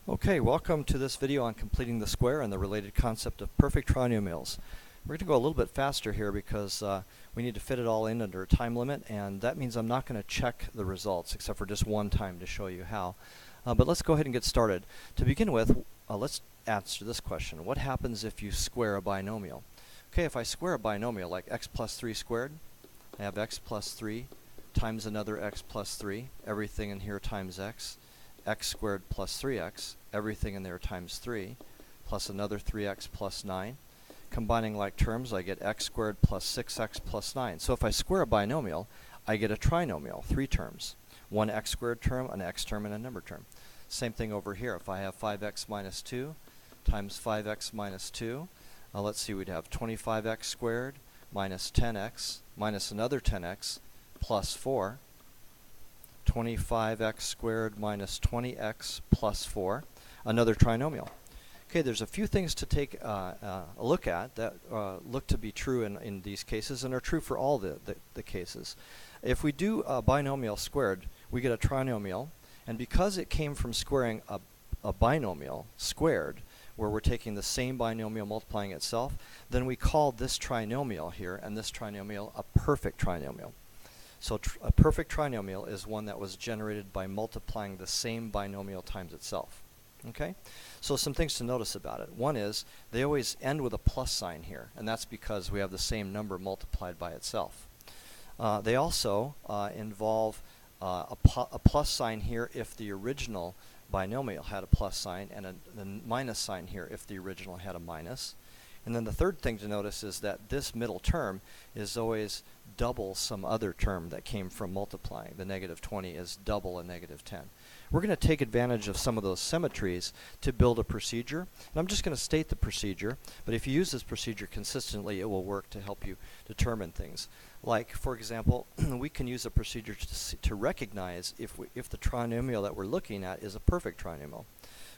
Okay, welcome to this video on completing the square and the related concept of perfect trinomials. We're going to go a little bit faster here because we need to fit it all in under a time limit, and that means I'm not going to check the results except for just one time to show you how. But let's go ahead and get started. To begin with, let's answer this question. What happens if you square a binomial? Okay, if I square a binomial like x plus 3 squared, I have x plus 3 times another x plus 3, everything in here times x squared plus 3x, everything in there times 3, plus another 3x plus 9. Combining like terms, I get x squared plus 6x plus 9. So if I square a binomial, I get a trinomial, 3 terms. One x squared term, an x term, and a number term. Same thing over here. If I have 5x minus 2 times 5x minus 2, let's see, we'd have 25x squared minus 10x minus another 10x plus 4. 25x squared minus 20x plus 4, another trinomial. Okay, there's a few things to take a look at that look to be true in these cases and are true for all the cases. If we do a binomial squared, we get a trinomial, and because it came from squaring a binomial squared, where we're taking the same binomial multiplying itself, then we call this trinomial here and this trinomial a perfect trinomial. So a perfect trinomial is one that was generated by multiplying the same binomial times itself. Okay? So some things to notice about it. One is they always end with a plus sign here, and that's because we have the same number multiplied by itself. They also involve a plus sign here if the original binomial had a plus sign, and a minus sign here if the original had a minus. And then the third thing to notice is that this middle term is always double some other term that came from multiplying. The negative 20 is double a negative 10. We're going to take advantage of some of those symmetries to build a procedure. And I'm just going to state the procedure, but if you use this procedure consistently, it will work to help you determine things. Like, for example, we can use a procedure to recognize if the trinomial that we're looking at is a perfect trinomial.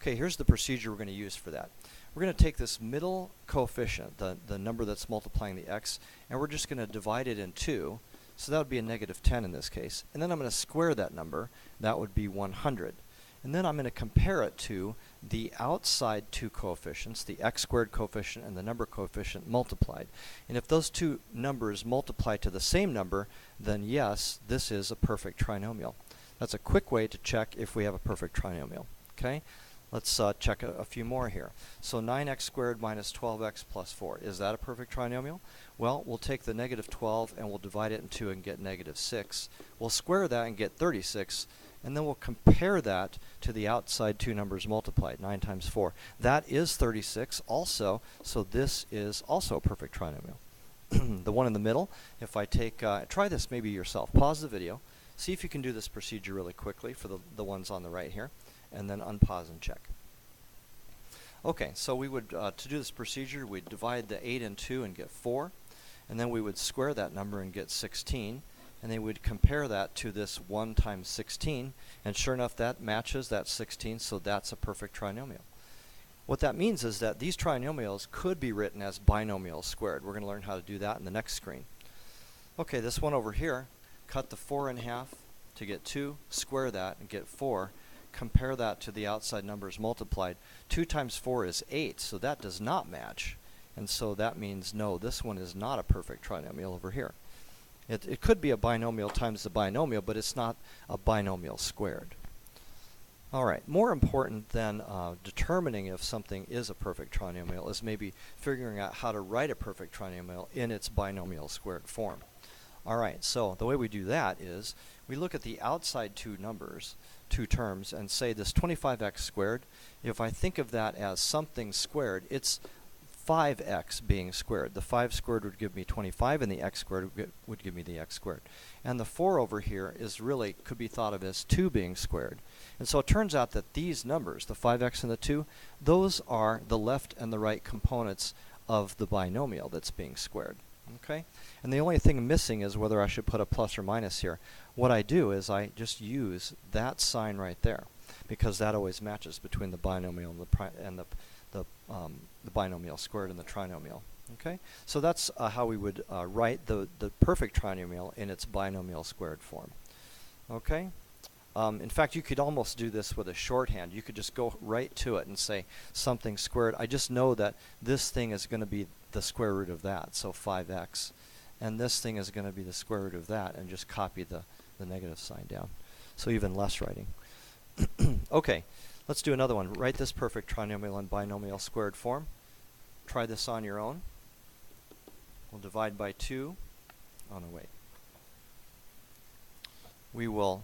Okay, here's the procedure we're going to use for that. We're going to take this middle coefficient, the number that's multiplying the x, and we're just going to divide it in 2. So that would be a negative 10 in this case. And then I'm going to square that number. That would be 100. And then I'm going to compare it to the outside two coefficients, the x squared coefficient and the number coefficient multiplied. And if those two numbers multiply to the same number, then yes, this is a perfect trinomial. That's a quick way to check if we have a perfect trinomial. Okay? Let's check a few more here. So 9x squared minus 12x plus 4. Is that a perfect trinomial? Well, we'll take the negative 12 and we'll divide it in 2 and get negative 6. We'll square that and get 36, and then we'll compare that to the outside two numbers multiplied, 9 times 4. That is 36 also, so this is also a perfect trinomial. The one in the middle, if I take, try this maybe yourself. Pause the video. See if you can do this procedure really quickly for the ones on the right here, and then unpause and check. Okay, so we would, to do this procedure, we'd divide the 8 in 2 and get 4, and then we would square that number and get 16, and then we'd compare that to this 1 times 16, and sure enough that matches that 16, so that's a perfect trinomial. What that means is that these trinomials could be written as binomials squared. We're going to learn how to do that in the next screen. Okay, this one over here, cut the 4 in half to get 2, square that and get 4. Compare that to the outside numbers multiplied. 2 times 4 is 8, so that does not match. And so that means no, this one is not a perfect trinomial over here. It could be a binomial times the binomial, but it's not a binomial squared. Alright, more important than determining if something is a perfect trinomial is maybe figuring out how to write a perfect trinomial in its binomial squared form. Alright, so the way we do that is we look at the outside two numbers, two terms, and say this 25x squared, if I think of that as something squared, it's 5x being squared. The 5 squared would give me 25, and the x squared would give me the x squared. And the 4 over here is really, could be thought of as 2 being squared. And so it turns out that these numbers, the 5x and the 2, those are the left and the right components of the binomial that's being squared. Okay? And the only thing missing is whether I should put a plus or minus here. What I do is I just use that sign right there, because that always matches between the binomial and the binomial squared and the trinomial. Okay? So that's how we would write the perfect trinomial in its binomial squared form. Okay? In fact, you could almost do this with a shorthand. You could just go right to it and say something squared. I just know that this thing is going to be the square root of that, so 5x. And this thing is going to be the square root of that, and just copy the negative sign down. So even less writing. Okay, let's do another one. Write this perfect trinomial in binomial squared form. Try this on your own. We'll divide by 2. Oh, no, wait. We will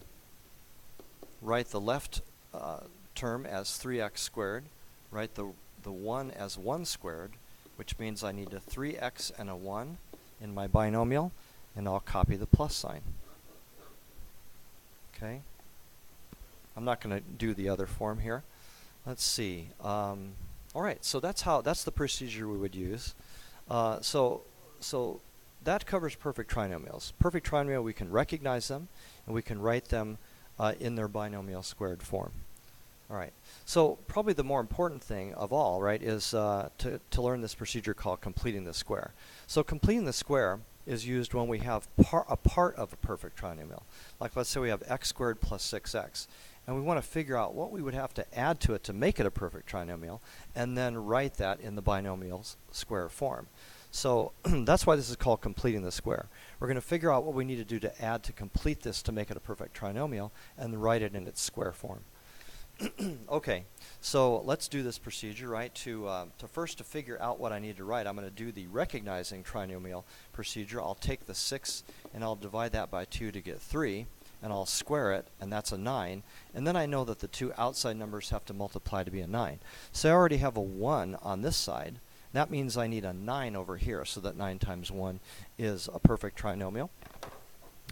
write the left term as 3x squared. Write the 1 as 1 squared, which means I need a 3x and a 1 in my binomial, and I'll copy the plus sign. Okay. I'm not going to do the other form here. Let's see. All right, so that's the procedure we would use. So that covers perfect trinomials. Perfect trinomial, we can recognize them, and we can write them in their binomial squared form. All right. So probably the more important thing of all, right, is to learn this procedure called completing the square. So completing the square is used when we have a part of a perfect trinomial. Like let's say we have x squared plus 6x. And we want to figure out what we would have to add to it to make it a perfect trinomial, and then write that in the binomial's square form. So that's why this is called completing the square. We're going to figure out what we need to do to add to complete this to make it a perfect trinomial, and write it in its square form. Okay, so let's do this procedure, right? To figure out what I need to write, I'm going to do the recognizing trinomial procedure. I'll take the 6 and I'll divide that by 2 to get 3. And I'll square it, and that's a 9. And then I know that the two outside numbers have to multiply to be a 9. So I already have a 1 on this side. That means I need a 9 over here, so that 9 times 1 is a perfect trinomial.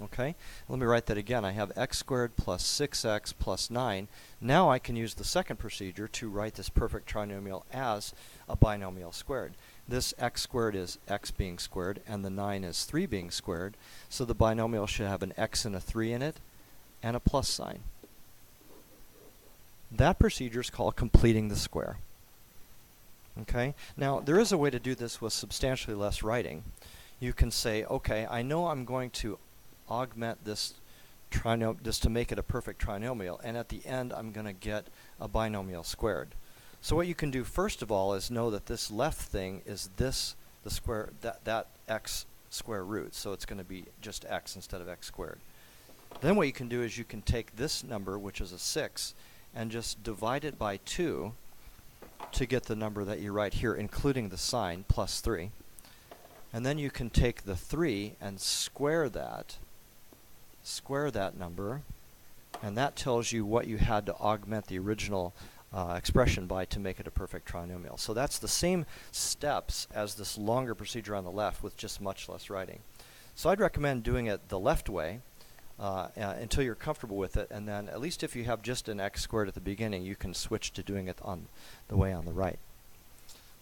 Okay, let me write that again. I have x squared plus 6x plus 9. Now I can use the second procedure to write this perfect trinomial as a binomial squared. This x squared is x being squared, and the 9 is 3 being squared. So the binomial should have an x and a 3 in it, and a plus sign. That procedure is called completing the square. Okay, now there is a way to do this with substantially less writing. You can say, okay, I know I'm going to augment this to make it a perfect trinomial, and at the end I'm going to get a binomial squared. So what you can do first of all is know that this left thing is this, the square, that x square root, so it's going to be just x instead of x squared. Then what you can do is you can take this number, which is a 6, and just divide it by 2 to get the number that you write here, including the sign, plus 3. And then you can take the 3 and square that number, and that tells you what you had to augment the original expression by to make it a perfect trinomial. So that's the same steps as this longer procedure on the left with just much less writing. So I'd recommend doing it the left way until you're comfortable with it, and then at least if you have just an x squared at the beginning, you can switch to doing it on the way on the right.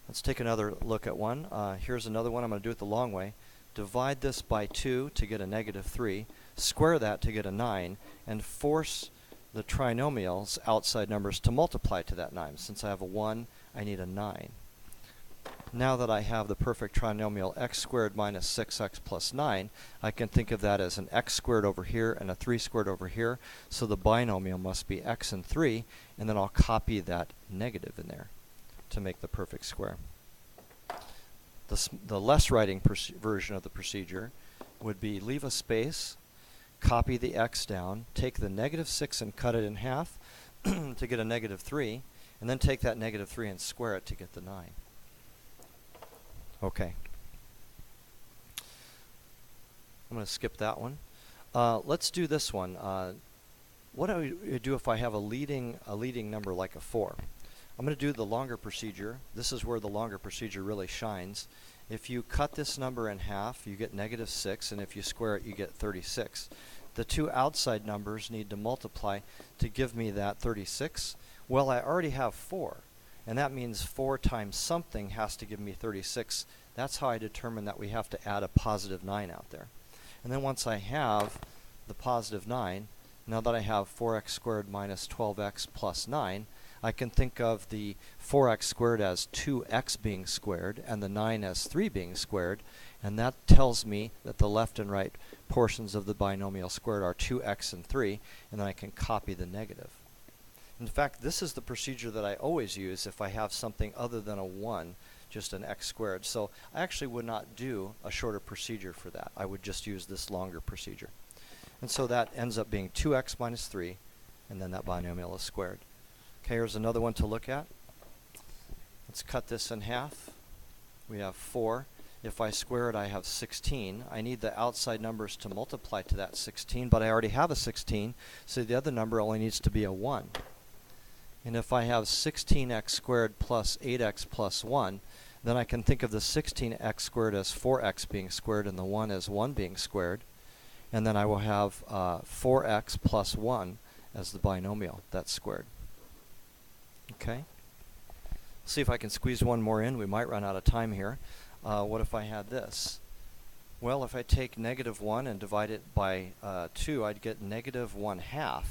Let's take another look at one. Here's another one. I'm going to do it the long way. Divide this by 2 to get a negative 3, square that to get a 9, and force the trinomial's outside numbers to multiply to that 9. Since I have a 1, I need a 9. Now that I have the perfect trinomial x squared minus 6x plus 9, I can think of that as an x squared over here and a 3 squared over here, so the binomial must be x and 3, and then I'll copy that negative in there to make the perfect square. The less writing version of the procedure would be leave a space, copy the x down, take the negative 6 and cut it in half to get a negative 3, and then take that negative 3 and square it to get the 9. Okay. I'm going to skip that one. Let's do this one. What do I do if I have a leading number like a 4? I'm going to do the longer procedure. This is where the longer procedure really shines. If you cut this number in half, you get negative 6, and if you square it, you get 36. The two outside numbers need to multiply to give me that 36. Well, I already have 4, and that means 4 times something has to give me 36. That's how I determine that we have to add a positive 9 out there. And then once I have the positive 9, now that I have 4x squared minus 12x plus 9, I can think of the 4x squared as 2x being squared and the 9 as 3 being squared, and that tells me that the left and right portions of the binomial squared are 2x and 3, and then I can copy the negative. In fact, this is the procedure that I always use if I have something other than a 1, just an x squared. So I actually would not do a shorter procedure for that. I would just use this longer procedure. And so that ends up being 2x minus 3, and then that binomial is squared. Okay, here's another one to look at. Let's cut this in half. We have 4. If I square it, I have 16. I need the outside numbers to multiply to that 16, but I already have a 16, so the other number only needs to be a 1. And if I have 16x squared plus 8x plus 1, then I can think of the 16x squared as 4x being squared and the 1 as 1 being squared. And then I will have 4x plus 1 as the binomial that's squared. Okay? See if I can squeeze one more in. We might run out of time here. What if I had this? Well, if I take negative 1 and divide it by 2, I'd get negative 1/2.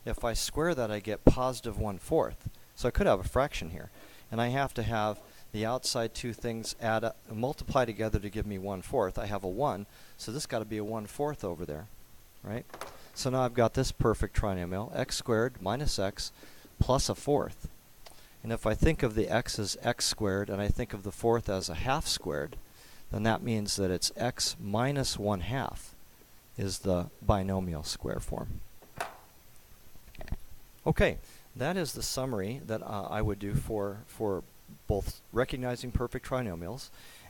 If I square that, I get positive 1/4. So I could have a fraction here. And I have to have the outside two things add up, multiply together to give me 1/4. I have a 1, so this got to be a 1/4 over there, right? So now I've got this perfect trinomial, x squared minus x plus a 4th. And if I think of the x as x squared and I think of the 4th as a half squared, then that means that it's x minus 1/2 is the binomial square form. Okay, that is the summary that I would do for both recognizing perfect trinomials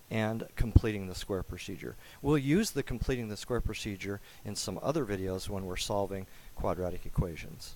and completing the square procedure. We'll use the completing the square procedure in some other videos when we're solving quadratic equations.